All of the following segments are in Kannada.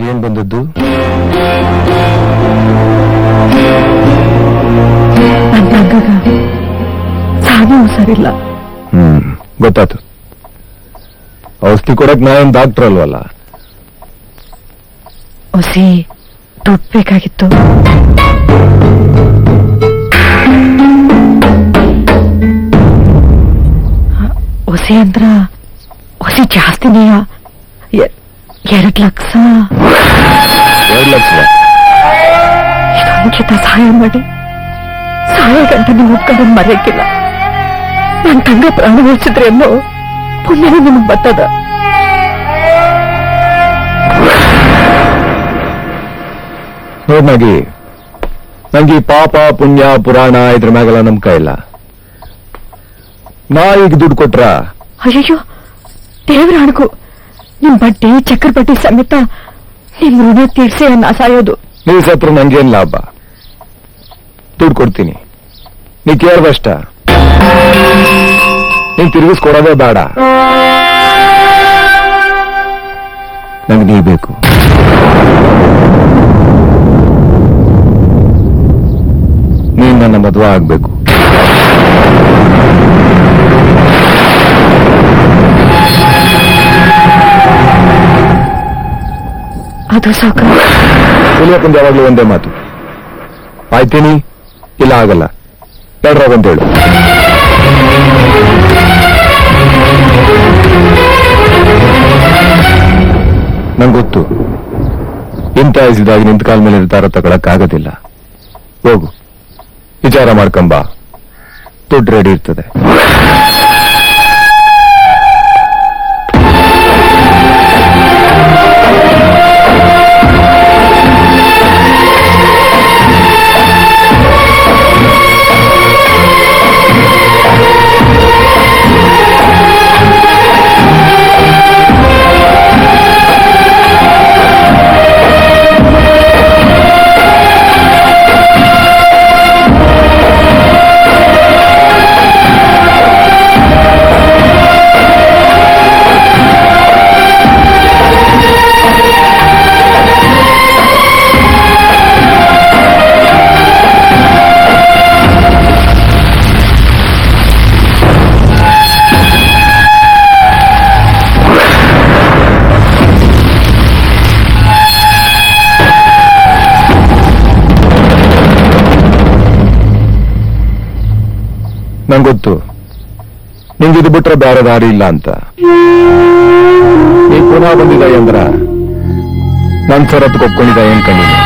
ಏನ್ ಬಂದದ್ದು? ನನ್ನ ತಂಗಗ ಸಾನೇ ಹುಷಾರಿಲ್ಲ. ಗೊತ್ತಾಯ್ತು. ಔಷಧಿ ಕೊಡಕ್ ನಾ ಏನ್ ಡಾಕ್ಟರ್ ಅಲ್ವಲ್ಲ. ಹೊಸಿ ದುಡ್ಡು ಬೇಕಾಗಿತ್ತು. ಹೊಸಿ ಅಂದ್ರ ಹೊಸಿ ಜಾಸ್ತಿನೆಯ 2 ಲಕ್ಷ. 2 ಲಕ್ಷ? ಇದೊಂದ್ಕಿತ ಸಹಾಯ ಮಾಡಿ ಸಹಾಯ ಗಂಟ ನೀವು ಒಪ್ಕೊಂಡ್ ಮರೆಯಕ್ಕಿಲ್ಲ. ನನ್ನ ತಂಗ ಪ್ರಾಣ ಉಳಿಸಿದ್ರೆ ಅನ್ನೋ ಪುಣ್ಯನೇ ನಿಮಗ್ ಬರ್ತದ. ನೋಡ್ನಾಗಿ ನಂಗೆ ಈ ಪಾಪ ಪುಣ್ಯ ಪುರಾಣ ಇದ್ರ ಮ್ಯಾಗೆಲ್ಲ ನಂಬಿಕ ಇಲ್ಲ. ನಾ ಈಗ ದುಡ್ಡು ಕೊಟ್ರ ಅಯ್ಯಯ್ಯೋ ದೇವ್ರ ಅಣಗು, ನಿಮ್ ಬಡ್ಡಿ ಚಕ್ರ ಬಡ್ಡಿ ಸಮೇತ ನಿಮ್ ಋಣ ತೀರ್ಸಿ ಅನ್ನ ಸಾಯೋದು. ನೀ ಸತ್ರ ನಂಗೇನ್ ಲಾಭ? ದುಡ್ಡು ಕೊಡ್ತೀನಿ, ನೀ ಕೇಳ್ದಷ್ಟ. ನೀನ್ ತಿರುಗಿಸ್ಕೊಡೋದೇ ಬೇಡ, ನಂಗೆ ನೀ ಬೇಕು. ನೀನ್ ನನ್ನ ಮದುವೆ ಆಗ್ಬೇಕು. ಅದು ಸಾಕ. ಹುಲಿಯಪ್ಪಂದು ಯಾವಾಗ್ಲೂ ಒಂದೇ ಮಾತು, ಆಯ್ತೀನಿ ಇಲ್ಲ ಆಗಲ್ಲ, ಎರಡ್ರಾಗ ಅಂತೇಳು. ನಂಗೊತ್ತು ಇಂಥ ವಯಸ್ಸಿದಾಗ ನಿಂತ ಕಾಲ ಮೇಲೆ ನಿರ್ಧಾರ ತಗೊಳಕ್ಕಾಗೋದಿಲ್ಲ. ಹೋಗು, ವಿಚಾರ ಮಾಡ್ಕೊಂಬ, ದುಡ್ಡು ರೆಡಿ ಇರ್ತದೆ. ನಂಗೊತ್ತು ನಿಂಗಿದು ಬಿಟ್ರೆ ಬೇರೆ ದಾರಿ ಇಲ್ಲ ಅಂತ. ನೀ ಪುನಃ ಬಂದಿದ ಅಂದ್ರ ನನ್ ಸರತ್ ಕೊಪ್ಕೊಂಡಿದ್ದ ಏನ್ ಕಂಡಿನಿ?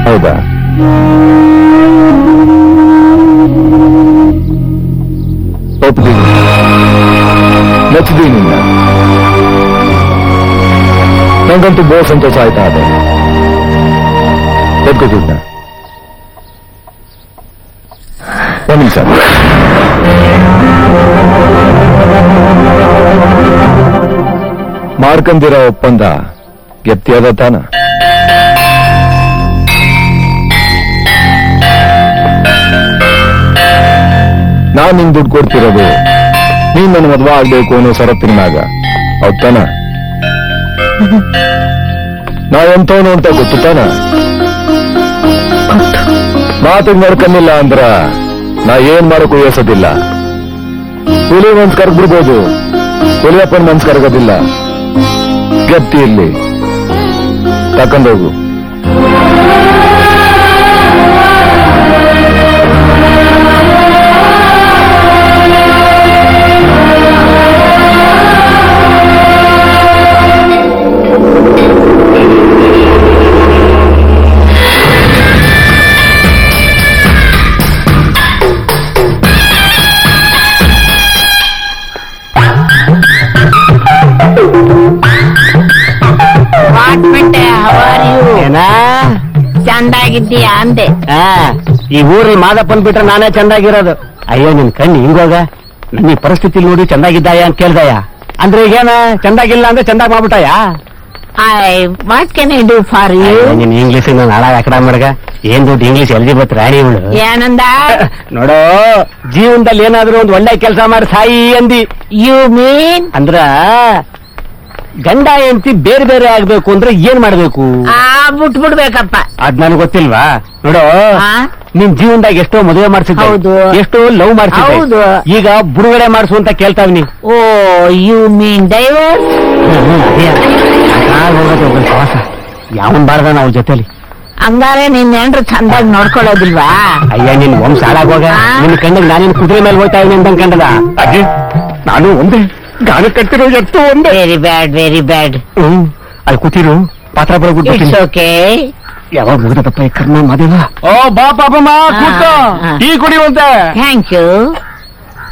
ಹೌದಾ? ಒಪ್ತೀನಿ, ಮೆಚ್ಚಿದೀನಿ ನಿನ್ನ. ನಂಗಂತೂ ಬಹು ಸಂತೋಷ ಆಯ್ತಾ ಅದೇ. ಎದ್ಕೋತಿದ್ದ ಒಂದು ನಿಮಿಷ. ಮಾಡ್ಕಂದಿರೋ ಒಪ್ಪಂದ ಗೆಪ್ತಿಯಾದ ತಾನ? ನಾನ್ ನಿಂಗೆ ದುಡ್ಡು ಕೊಡ್ತಿರೋದು ನೀನ್ ನನ್ನ ಮದ್ವೆ ಆಗ್ಬೇಕು ಅನ್ನೋ ಷರತ್ತಿನಾಗ, ಹೌದ್ ತಾನ? ನಾ ಎಂತವನು ಅಂತ ಗೊತ್ತು ತಾನ? ಮಾತಿಗೆ ನಡ್ಕಂದಿಲ್ಲ ಅಂದ್ರ ನಾ ಏನ್ ಮಾಡಕ್ಕೂ ಯೋಸೋದಿಲ್ಲ. ಹುಲಿ ಮನ್ಸ್ ಕರ್ಗ್ಬಿಡ್ಬೋದು, ಹುಲಿಯಪ್ಪನ ಮನ್ಸ್ ಕರ್ಗೋದಿಲ್ಲ. ಗೆಪ್ತಿ ಇಲ್ಲಿ ತಕೊಂಡೋಗು. ಚಂದಾಗಿದ್ದೀಯಾ ಅಂದೆ. ಈ ಊರಲ್ಲಿ ಮಾದಪ್ಪನ್ ಬಿಟ್ರೆ ನಾನೇ ಚಂದಾಗಿರೋದು. ಅಯ್ಯೋ ನಿನ್ ಕಣ್ಣು ಹಿಂಗೋಗ, ನನ್ನ ಈ ಪರಿಸ್ಥಿತಿ ನೋಡಿ ಚಂದಾಗಿದ್ದಾಯ ಅಂತ ಕೇಳ್ದಯ ಅಂದ್ರೆ ಈಗೇನ ಚಂದಾಗಿಲ್ಲ ಅಂದ್ರೆ ಚಂದಾಗ ಮಾಡ್ಬಿಟ್ಟಾಯ? What can I do for you? ನೀನ್ ಇಂಗ್ಲಿಷ್ ನಾಳೆ ಅಕಡ ಮಡ್ಗ ಏನ್ ದುಡ್ಡು ಇಂಗ್ಲಿಷ್ ಎಲಿಜಿಬತ್ ರಾಣಿ ಇವಳು. ಏನಂದ ನೋಡೋ, ಜೀವನದಲ್ಲಿ ಏನಾದ್ರೂ ಒಂದು ಒಳ್ಳೆ ಕೆಲಸ ಮಾಡಿ ಸಾಯಿ ಅಂದಿ. ಯು ಮೀನ್ ಅಂದ್ರ ಗಂಡ ಹೆಂಡತಿ ಬೇರೆ ಬೇರೆ ಆಗ್ಬೇಕು ಅಂದ್ರೆ ಏನ್ ಮಾಡ್ಬೇಕು? ಬಿಟ್ಬಿಡ್ಬೇಕಪ್ಪ. ಅದ್ ನನಗೆ ಗೊತ್ತಿಲ್ವಾ? ನೋಡು, ಆ? ನಿನ್ ಜೀವನದಾಗ ಎಷ್ಟೋ ಮದುವೆ ಮಾಡ್ಸಿದ್ದೆ, ಹೌದು. ಎಷ್ಟೋ ಲವ್ ಮಾಡ್ಸಿದ್ದೆ, ಹೌದು. ಈಗ ಬಿಡುಗಡೆ ಮಾಡಿಸು ಅಂತ ಕೇಳ್ತಾವ್ನಿ. ಓ ಯು ಮೀನ್ ಡೈವರ್ಸ್? ಪ್ರವಾಸ ಯಾವನ್ ಬಾರ್ದಾನ ಅವ್ರ ಜೊತೆಲಿ. ಹಂಗಾರೆ ನಿನ್ ಹೆಂಡ್ರು ಚಂದಾಗಿ ನೋಡ್ಕೊಳ್ಳೋದಿಲ್ವಾ? ಅಯ್ಯ, ನಿನ್ ವಂಶ ಹಾಳಾಗೋಗ. ನಿನ್ ಕಣ್ಣಿಗೆ ನಾನೇನು ಕುದುರೆ ಮೇಲೆ ಹೋಯ್ತಾ ಇದ್ದೀನಿ ಅಂತ ಕಂಡದ. ಅಜ್ಜಿ, ನಾನು ಒಂದೇ ಗಾನ ಕಟ್ಟಿರೋ ಎತ್ತು ಒಂದೇ. Very bad, very bad. ಅಲ್ಲಿ ಕೂತಿರು, ಪಾತ್ರ ಇಟ್ಸ್ ಬರೋಗ್ಬಿಟ್ಟು ಓಕೆ. ಯಾವಾಗ ಮುಗಿದಪ್ಪ ಈ ಕರ್ಮ ಮಾದೇವ. ಓ ಬಾ ಪಾಪಮ್ಮ, ಕೂತ್ಕೋ, ಟೀ ಕುಡಿಯುವಂತೆ. Thank you.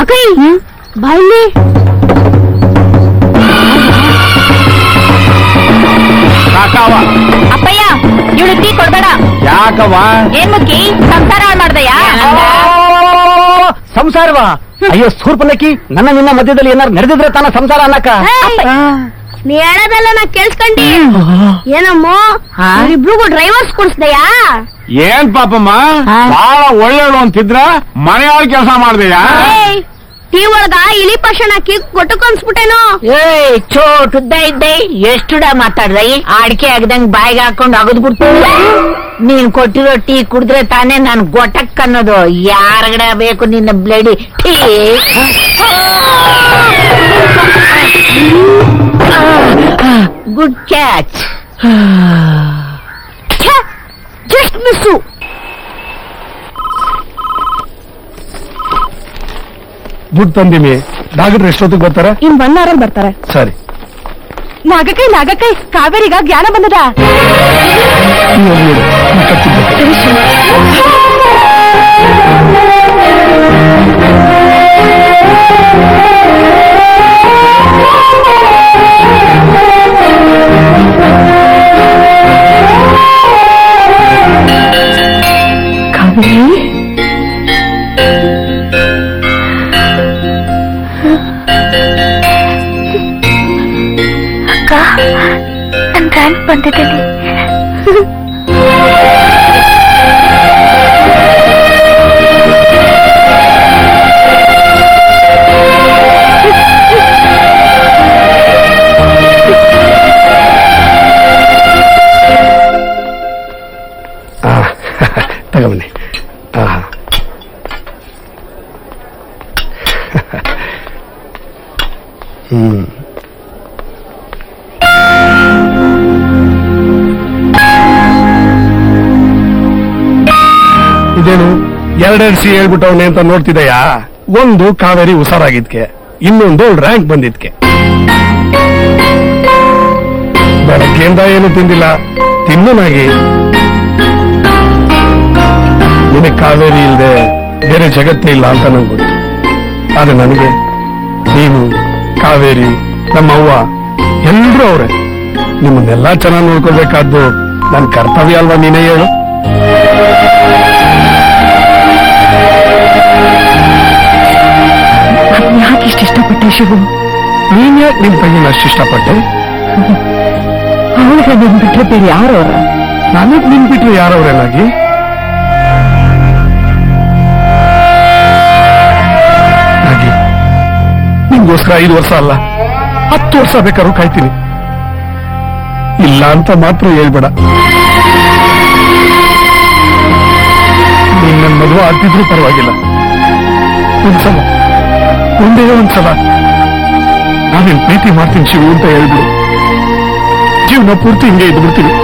ಅಕ್ಕ ಬಾಯ್ಲಿ. ಕಾಕವ್ವ. ಅಪ್ಪಯ್ಯ, ಇವಳು ಟೀ ಕೊಡ್ಬೇಡ. ಯಾಕವ್ವ? ಏನ್ ಮುಕ್ಕಿ ಸಂಸಾರ ಮಾಡ್ದಯ್ಯ? ಸಂಸಾರವಾ? ಅಯ್ಯೋ ಸೂರ್ಪನಕ್ಕಿ, ನನ್ನ ನಿನ್ನ ಮಧ್ಯದಲ್ಲಿ ಏನಾರು ನಡೆದಿದ್ರೆ ತಾನ ಸಂಸಾರ ಅನ್ನಕ್ಕ. ನೀ ಹೇಳೋದೆಲ್ಲ ನಾ ಕೇಳಿಸ್ಕೊಂಡಿ. ಏನಮ್ಮೋ, ಇಬ್ರಿಗೂ ಡ್ರೈವರ್ಸ್ ಕೊಡ್ಸ್ದಯ್ಯಾ? ಏನ್ ಪಾಪಮ್ಮ, ಬಹಳ ಒಳ್ಳೆಯವಳು ಅಂತಿದ್ರ ಮನೆಯೊಳಗೆ ಕೆಲಸ ಮಾಡ್ದೆಯಾ? ಟೀ ಒಳಗ ಇಲಿ ಪಕ್ಷಣ ಹಾಕಿ ಗೊಟ್ಟಕೊಂಡ್ಸ್ಬಿಟ್ಟೇನೋ. ಏಯ್ ಚೋಟ್ ಉದ್ದ ಇದ್ದೆ, ಎಷ್ಟುಡ ಮಾತಾಡ್ದೆ? ಅಡಿಕೆ ಆಗದಂಗ್ ಬಾಯಿಗೆ ಹಾಕೊಂಡು ಅಗದ್ಬಿಟ್ಟು. ನೀನ್ ಕೊಟ್ಟಿರೋ ಟೀ ಕುಡಿದ್ರೆ ತಾನೇ ನಾನ್ ಗೊಟಕ್ ಅನ್ನೋದು. ಯಾರಗಡೆ ಬೇಕು ನಿನ್ನ bloody tea? Good catch. Just miss. ದುಡ್ಡು ತಂದಿನಿ. ಡಾಕ್ಟರ್ ಎಷ್ಟೊತ್ತಿಗೆ ಬರ್ತಾರೆ? ಇನ್ 1 hour ಬರ್ತಾರೆ. ಸರಿ. ನಾಗಕೈ ಕಾವೇರಿಗ ಜ್ಞಾನ ಬಂದದ. ನೀ ಹೋಗ್ಬಿಡು, ನೀ ಕರ್ಚಿದ್ದೆ. ಕಾವೇರಿ, ಅಕ್ಕ, ನನ್ ರ್ಯಾಂಕ್ ಬಂದಿದ್ದೀನಿ. ತಗೊಂಬನ್ನಿ. ಇದೇನು ಎರಡೆರಡು ಸಿ ಹೇಳ್ಬಿಟ್ಟವನೆ ಅಂತ ನೋಡ್ತಿದೆಯಾ? ಒಂದು ಕಾವೇರಿ ಹುಷಾರಾಗಿದ್ಕೆ, ಇನ್ನೊಂದು ರ್ಯಾಂಕ್ ಬಂದಿದ್ಕೆ. ಬೆಳಗ್ಗೆಯಿಂದ ಏನು ತಿಂದಿಲ್ಲ, ತಿನ್ನನಾಗಿ. ನಿನಗೆ ಕಾವೇರಿ ಇಲ್ಲದೆ ಬೇರೆ ಜಗತ್ತೇ ಇಲ್ಲ ಅಂತ ನಂಗೆ ಗೊತ್ತು. ಆದ್ರೆ ನನಗೆ ನೀನು, ಕಾವೇರಿ, ನಮ್ಮವ್ವ ಎಲ್ರೂ ಅವ್ರೆ. ನಿಮ್ಮನ್ನೆಲ್ಲ ಚೆನ್ನಾಗಿ ನೋಡ್ಕೋಬೇಕಾದ್ದು ನನ್ನ ಕರ್ತವ್ಯ ಅಲ್ವಾ? ನೀನೇ ಹೇಳು. ಯಾಕೆ ಇಷ್ಟಪಟ್ಟೆ ಶಿವು? ನೀನ್ ಯಾಕೆ ನಿಮ್ ತಂಗಿನ ಅಷ್ಟು ಇಷ್ಟಪಟ್ಟೆ? ಅವಳಿಗೆ ನಿನ್ ಬಿಟ್ರೆ ಬೇರೆ ಯಾರವ್ರ? ನನಗ್ ನಿನ್ ಬಿಟ್ರೆ ಯಾರವ್ರೇನಾಗಿ? ನಿಮ್ಗೋಸ್ಕರ 5 ವರ್ಷ ಅಲ್ಲ 10 ವರ್ಷ ಬೇಕಾದ್ರೂ ಕಾಯ್ತೀನಿ. ಇಲ್ಲ ಅಂತ ಮಾತ್ರ ಹೇಳ್ಬೇಡ. ನೀನ್ ನನ್ ಮದುವೆ ಆಗ್ತಿದ್ರು ಪರವಾಗಿಲ್ಲ. ಒಂದ್ಸಲ, ಒಂದೇ ಒಂದ್ಸಲ ನಾನೇನ್ ಪ್ರೀತಿ ಮಾಡ್ತೀನಿ ಶಿವು ಅಂತ ಹೇಳ್ಬಿಡು. ಜೀವನ ಪೂರ್ತಿ ಹಿಂಗೆ ಇದ್ಬಿಡ್ತೀನಿ.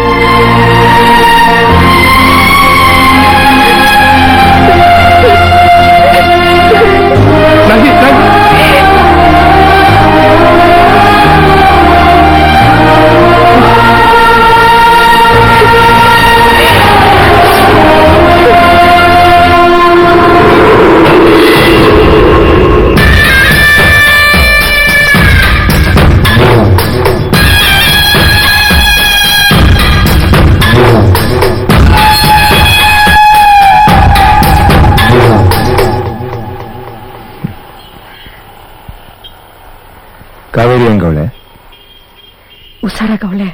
ಕಾವೇರಿ ಹೆಂಗವಳೆ? ಹುಷಾರಾಗವಳೆ.